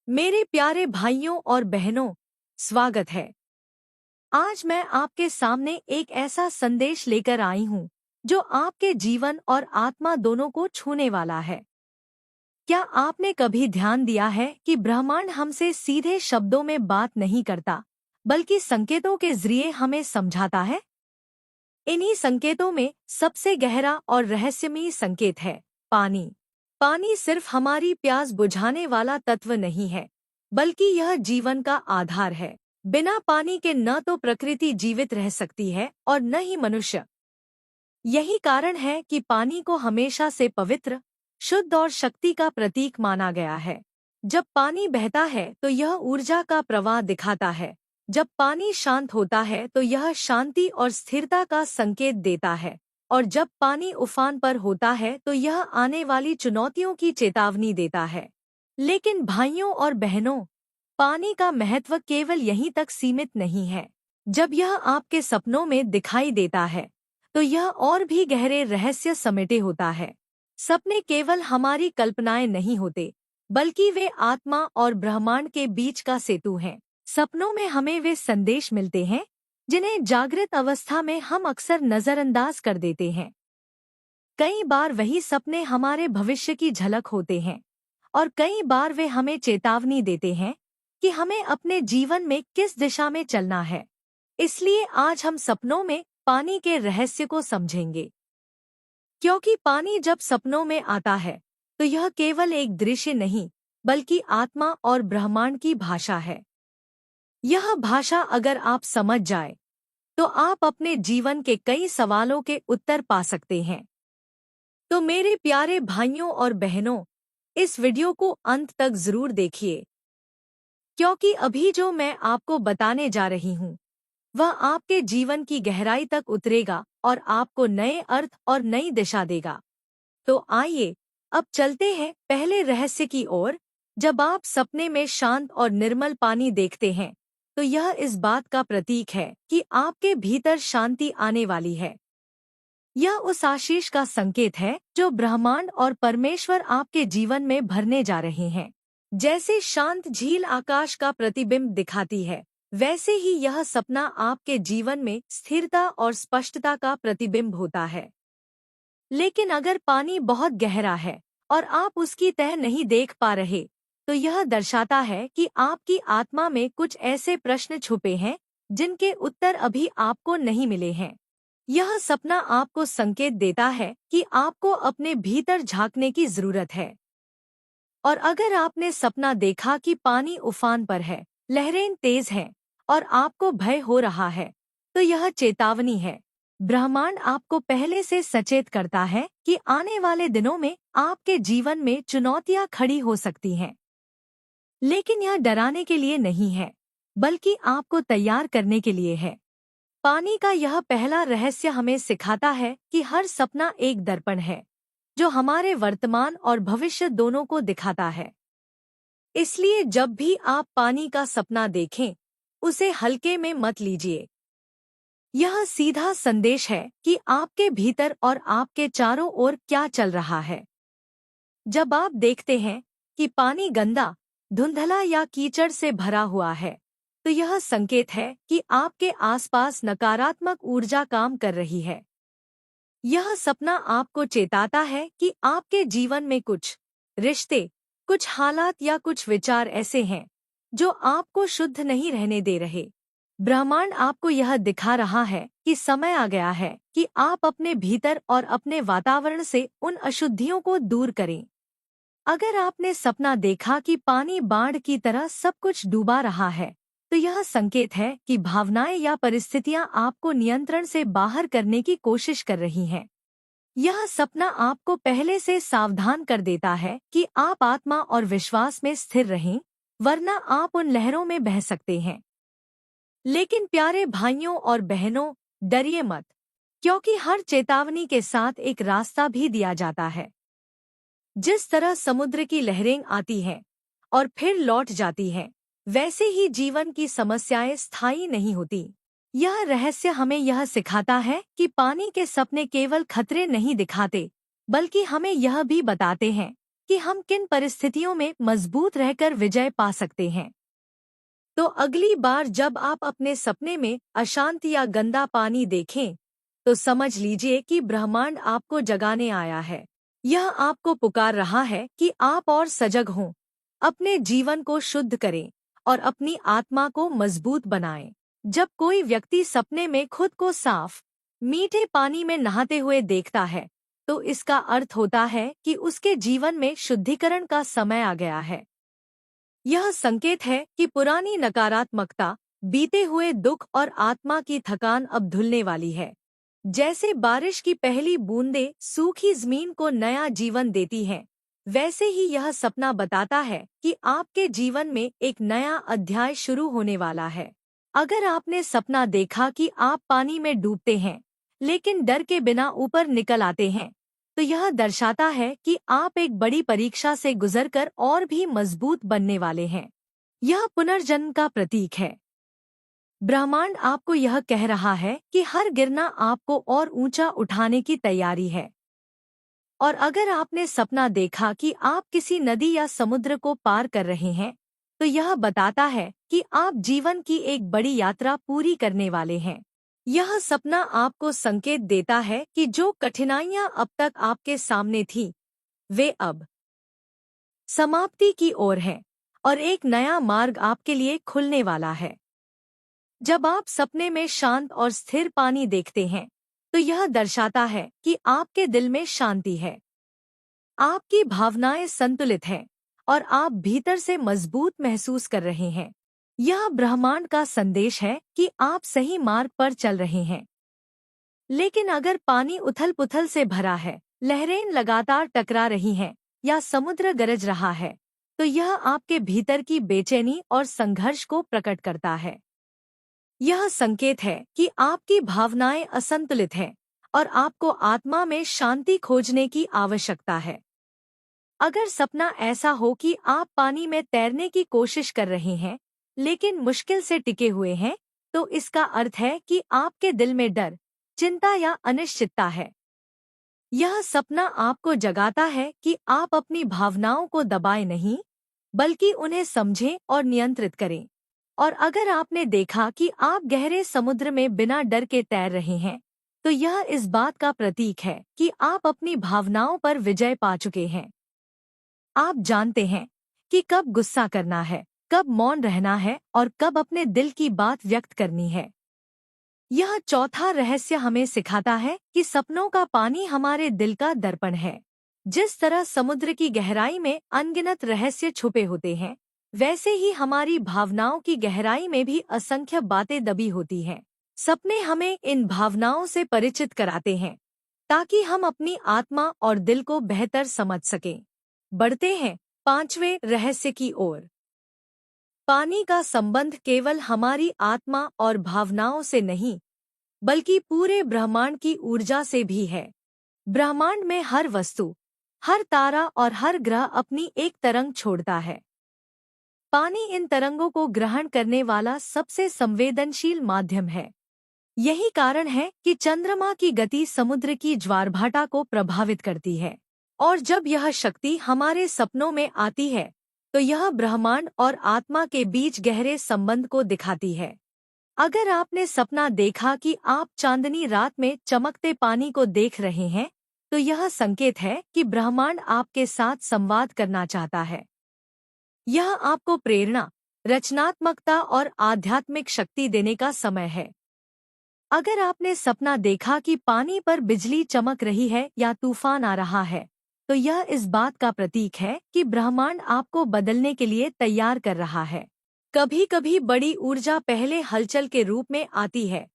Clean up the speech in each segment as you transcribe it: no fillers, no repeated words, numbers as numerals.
मेरे प्यारे भाइयों और बहनों, स्वागत है। आज मैं आपके सामने एक ऐसा संदेश लेकर आई हूँ जो आपके जीवन और आत्मा दोनों को छूने वाला है। क्या आपने कभी ध्यान दिया है कि ब्रह्मांड हमसे सीधे शब्दों में बात नहीं करता, बल्कि संकेतों के जरिए हमें समझाता है? इन्हीं संकेतों में सबसे गहरा और रहस्यमयी संकेत है पानी। पानी सिर्फ हमारी प्यास बुझाने वाला तत्व नहीं है, बल्कि यह जीवन का आधार है। बिना पानी के न तो प्रकृति जीवित रह सकती है और न ही मनुष्य। यही कारण है कि पानी को हमेशा से पवित्र, शुद्ध और शक्ति का प्रतीक माना गया है। जब पानी बहता है तो यह ऊर्जा का प्रवाह दिखाता है। जब पानी शांत होता है तो यह शांति और स्थिरता का संकेत देता है। और जब पानी उफान पर होता है तो यह आने वाली चुनौतियों की चेतावनी देता है। लेकिन भाइयों और बहनों, पानी का महत्व केवल यहीं तक सीमित नहीं है। जब यह आपके सपनों में दिखाई देता है तो यह और भी गहरे रहस्य समेटे होता है। सपने केवल हमारी कल्पनाएं नहीं होते, बल्कि वे आत्मा और ब्रह्मांड के बीच का सेतु हैं। सपनों में हमें वे संदेश मिलते हैं जिन्हें जागृत अवस्था में हम अक्सर नजरअंदाज कर देते हैं। कई बार वही सपने हमारे भविष्य की झलक होते हैं, और कई बार वे हमें चेतावनी देते हैं कि हमें अपने जीवन में किस दिशा में चलना है। इसलिए आज हम सपनों में पानी के रहस्य को समझेंगे। क्योंकि पानी जब सपनों में आता है तो यह केवल एक दृश्य नहीं, बल्कि आत्मा और ब्रह्मांड की भाषा है। यह भाषा अगर आप समझ जाए तो आप अपने जीवन के कई सवालों के उत्तर पा सकते हैं। तो मेरे प्यारे भाइयों और बहनों, इस वीडियो को अंत तक जरूर देखिए, क्योंकि अभी जो मैं आपको बताने जा रही हूँ वह आपके जीवन की गहराई तक उतरेगा और आपको नए अर्थ और नई दिशा देगा। तो आइए अब चलते हैं पहले रहस्य की ओर। जब आप सपने में शांत और निर्मल पानी देखते हैं तो यह इस बात का प्रतीक है कि आपके भीतर शांति आने वाली है। यह उस आशीष का संकेत है जो ब्रह्मांड और परमेश्वर आपके जीवन में भरने जा रहे हैं। जैसे शांत झील आकाश का प्रतिबिंब दिखाती है, वैसे ही यह सपना आपके जीवन में स्थिरता और स्पष्टता का प्रतिबिंब होता है। लेकिन अगर पानी बहुत गहरा है और आप उसकी तह नहीं देख पा रहे, तो यह दर्शाता है कि आपकी आत्मा में कुछ ऐसे प्रश्न छुपे हैं जिनके उत्तर अभी आपको नहीं मिले हैं। यह सपना आपको संकेत देता है कि आपको अपने भीतर झांकने की जरूरत है। और अगर आपने सपना देखा कि पानी उफान पर है, लहरें तेज हैं और आपको भय हो रहा है, तो यह चेतावनी है। ब्रह्मांड आपको पहले से सचेत करता है कि आने वाले दिनों में आपके जीवन में चुनौतियां खड़ी हो सकती हैं। लेकिन यह डराने के लिए नहीं है, बल्कि आपको तैयार करने के लिए है। पानी का यह पहला रहस्य हमें सिखाता है कि हर सपना एक दर्पण है जो हमारे वर्तमान और भविष्य दोनों को दिखाता है। इसलिए जब भी आप पानी का सपना देखें, उसे हल्के में मत लीजिए। यह सीधा संदेश है कि आपके भीतर और आपके चारों ओर क्या चल रहा है। जब आप देखते हैं कि पानी गंदा, धुंधला या कीचड़ से भरा हुआ है, तो यह संकेत है कि आपके आसपास नकारात्मक ऊर्जा काम कर रही है। यह सपना आपको चेताता है कि आपके जीवन में कुछ रिश्ते, कुछ हालात या कुछ विचार ऐसे हैं जो आपको शुद्ध नहीं रहने दे रहे। ब्रह्मांड आपको यह दिखा रहा है कि समय आ गया है कि आप अपने भीतर और अपने वातावरण से उन अशुद्धियों को दूर करें। अगर आपने सपना देखा कि पानी बाढ़ की तरह सब कुछ डूबा रहा है, तो यह संकेत है कि भावनाएं या परिस्थितियां आपको नियंत्रण से बाहर करने की कोशिश कर रही हैं। यह सपना आपको पहले से सावधान कर देता है कि आप आत्मा और विश्वास में स्थिर रहें, वरना आप उन लहरों में बह सकते हैं। लेकिन प्यारे भाइयों और बहनों, डरिए मत, क्योंकि हर चेतावनी के साथ एक रास्ता भी दिया जाता है। जिस तरह समुद्र की लहरें आती हैं और फिर लौट जाती हैं, वैसे ही जीवन की समस्याएं स्थायी नहीं होती। यह रहस्य हमें यह सिखाता है कि पानी के सपने केवल खतरे नहीं दिखाते, बल्कि हमें यह भी बताते हैं कि हम किन परिस्थितियों में मजबूत रहकर विजय पा सकते हैं। तो अगली बार जब आप अपने सपने में अशांत या गंदा पानी देखें, तो समझ लीजिए कि ब्रह्मांड आपको जगाने आया है। यह आपको पुकार रहा है कि आप और सजग हों, अपने जीवन को शुद्ध करें और अपनी आत्मा को मजबूत बनाएं। जब कोई व्यक्ति सपने में खुद को साफ, मीठे पानी में नहाते हुए देखता है, तो इसका अर्थ होता है कि उसके जीवन में शुद्धिकरण का समय आ गया है। यह संकेत है कि पुरानी नकारात्मकता, बीते हुए दुख और आत्मा की थकान अब धुलने वाली है। जैसे बारिश की पहली बूंदें सूखी जमीन को नया जीवन देती हैं, वैसे ही यह सपना बताता है कि आपके जीवन में एक नया अध्याय शुरू होने वाला है। अगर आपने सपना देखा कि आप पानी में डूबते हैं, लेकिन डर के बिना ऊपर निकल आते हैं, तो यह दर्शाता है कि आप एक बड़ी परीक्षा से गुजरकर और भी मजबूत बनने वाले हैं। यह पुनर्जन्म का प्रतीक है। ब्रह्मांड आपको यह कह रहा है कि हर गिरना आपको और ऊंचा उठाने की तैयारी है। और अगर आपने सपना देखा कि आप किसी नदी या समुद्र को पार कर रहे हैं, तो यह बताता है कि आप जीवन की एक बड़ी यात्रा पूरी करने वाले हैं। यह सपना आपको संकेत देता है कि जो कठिनाइयां अब तक आपके सामने थीं, वे अब समाप्ति की ओर हैं और एक नया मार्ग आपके लिए खुलने वाला है। जब आप सपने में शांत और स्थिर पानी देखते हैं, तो यह दर्शाता है कि आपके दिल में शांति है, आपकी भावनाएं संतुलित हैं और आप भीतर से मजबूत महसूस कर रहे हैं। यह ब्रह्मांड का संदेश है कि आप सही मार्ग पर चल रहे हैं। लेकिन अगर पानी उथल-पुथल से भरा है, लहरें लगातार टकरा रही हैं या समुद्र गरज रहा है, तो यह आपके भीतर की बेचैनी और संघर्ष को प्रकट करता है। यह संकेत है कि आपकी भावनाएं असंतुलित हैं और आपको आत्मा में शांति खोजने की आवश्यकता है। अगर सपना ऐसा हो कि आप पानी में तैरने की कोशिश कर रहे हैं, लेकिन मुश्किल से टिके हुए हैं, तो इसका अर्थ है कि आपके दिल में डर, चिंता या अनिश्चितता है। यह सपना आपको जगाता है कि आप अपनी भावनाओं को दबाएं नहीं, बल्कि उन्हें समझें और नियंत्रित करें। और अगर आपने देखा कि आप गहरे समुद्र में बिना डर के तैर रहे हैं, तो यह इस बात का प्रतीक है कि आप अपनी भावनाओं पर विजय पा चुके हैं। आप जानते हैं कि कब गुस्सा करना है, कब मौन रहना है और कब अपने दिल की बात व्यक्त करनी है। यह चौथा रहस्य हमें सिखाता है कि सपनों का पानी हमारे दिल का दर्पण है। जिस तरह समुद्र की गहराई में अनगिनत रहस्य छुपे होते हैं, वैसे ही हमारी भावनाओं की गहराई में भी असंख्य बातें दबी होती हैं। सपने हमें इन भावनाओं से परिचित कराते हैं, ताकि हम अपनी आत्मा और दिल को बेहतर समझ सकें। बढ़ते हैं पांचवें रहस्य की ओर। पानी का संबंध केवल हमारी आत्मा और भावनाओं से नहीं, बल्कि पूरे ब्रह्मांड की ऊर्जा से भी है। ब्रह्मांड में हर वस्तु, हर तारा और हर ग्रह अपनी एक तरंग छोड़ता है। पानी इन तरंगों को ग्रहण करने वाला सबसे संवेदनशील माध्यम है। यही कारण है कि चंद्रमा की गति समुद्र की ज्वारभाटा को प्रभावित करती है। और जब यह शक्ति हमारे सपनों में आती है, तो यह ब्रह्मांड और आत्मा के बीच गहरे संबंध को दिखाती है। अगर आपने सपना देखा कि आप चांदनी रात में चमकते पानी को देख रहे हैं, तो यह संकेत है कि ब्रह्मांड आपके साथ संवाद करना चाहता है। यह आपको प्रेरणा, रचनात्मकता और आध्यात्मिक शक्ति देने का समय है। अगर आपने सपना देखा कि पानी पर बिजली चमक रही है या तूफान आ रहा है, तो यह इस बात का प्रतीक है कि ब्रह्मांड आपको बदलने के लिए तैयार कर रहा है। कभी-कभी बड़ी ऊर्जा पहले हलचल के रूप में आती है,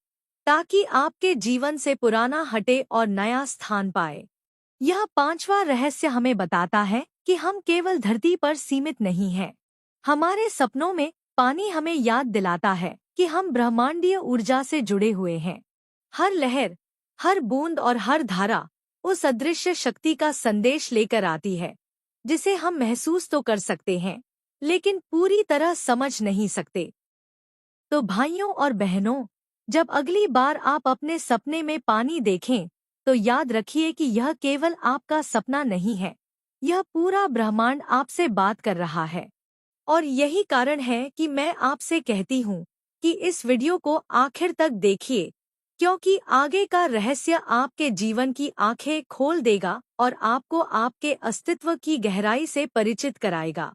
ताकि आपके जीवन से पुराना हटे और नया स्थान पाए। यह पांचवा रहस्य हमें बताता है कि हम केवल धरती पर सीमित नहीं हैं। हमारे सपनों में पानी हमें याद दिलाता है कि हम ब्रह्मांडीय ऊर्जा से जुड़े हुए हैं। हर लहर, हर बूंद और हर धारा उस अदृश्य शक्ति का संदेश लेकर आती है, जिसे हम महसूस तो कर सकते हैं, लेकिन पूरी तरह समझ नहीं सकते। तो भाइयों और बहनों, जब अगली बार आप अपने सपने में पानी देखें, तो याद रखिए कि यह केवल आपका सपना नहीं है। यह पूरा ब्रह्मांड आपसे बात कर रहा है। और यही कारण है कि मैं आपसे कहती हूँ कि इस वीडियो को आखिर तक देखिए, क्योंकि आगे का रहस्य आपके जीवन की आंखें खोल देगा और आपको आपके अस्तित्व की गहराई से परिचित कराएगा।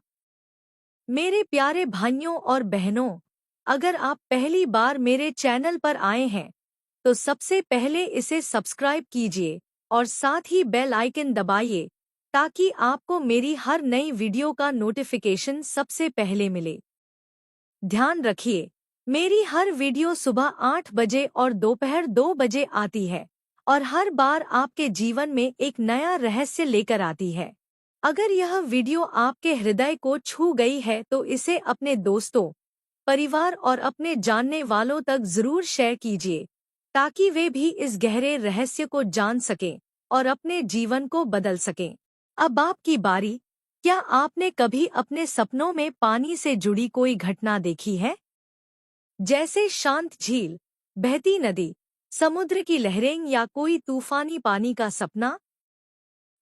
मेरे प्यारे भाइयों और बहनों, अगर आप पहली बार मेरे चैनल पर आए हैं, तो सबसे पहले इसे सब्सक्राइब कीजिए और साथ ही बेल आइकन दबाइए ताकि आपको मेरी हर नई वीडियो का नोटिफिकेशन सबसे पहले मिले। ध्यान रखिए, मेरी हर वीडियो सुबह 8 बजे और दोपहर 2 बजे आती है और हर बार आपके जीवन में एक नया रहस्य लेकर आती है। अगर यह वीडियो आपके हृदय को छू गई है तो इसे अपने दोस्तों, परिवार और अपने जानने वालों तक जरूर शेयर कीजिए ताकि वे भी इस गहरे रहस्य को जान सकें और अपने जीवन को बदल सकें। अब आपकी बारी। क्या आपने कभी अपने सपनों में पानी से जुड़ी कोई घटना देखी है? जैसे शांत झील, बहती नदी, समुद्र की लहरें या कोई तूफानी पानी का सपना?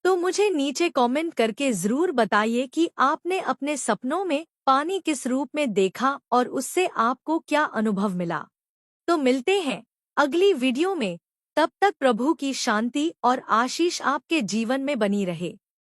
तो मुझे नीचे कमेंट करके जरूर बताइए कि आपने अपने सपनों में पानी किस रूप में देखा और उससे आपको क्या अनुभव मिला। तो मिलते हैं अगली वीडियो में। तब तक प्रभु की शांति और आशीष आपके जीवन में बनी रहे।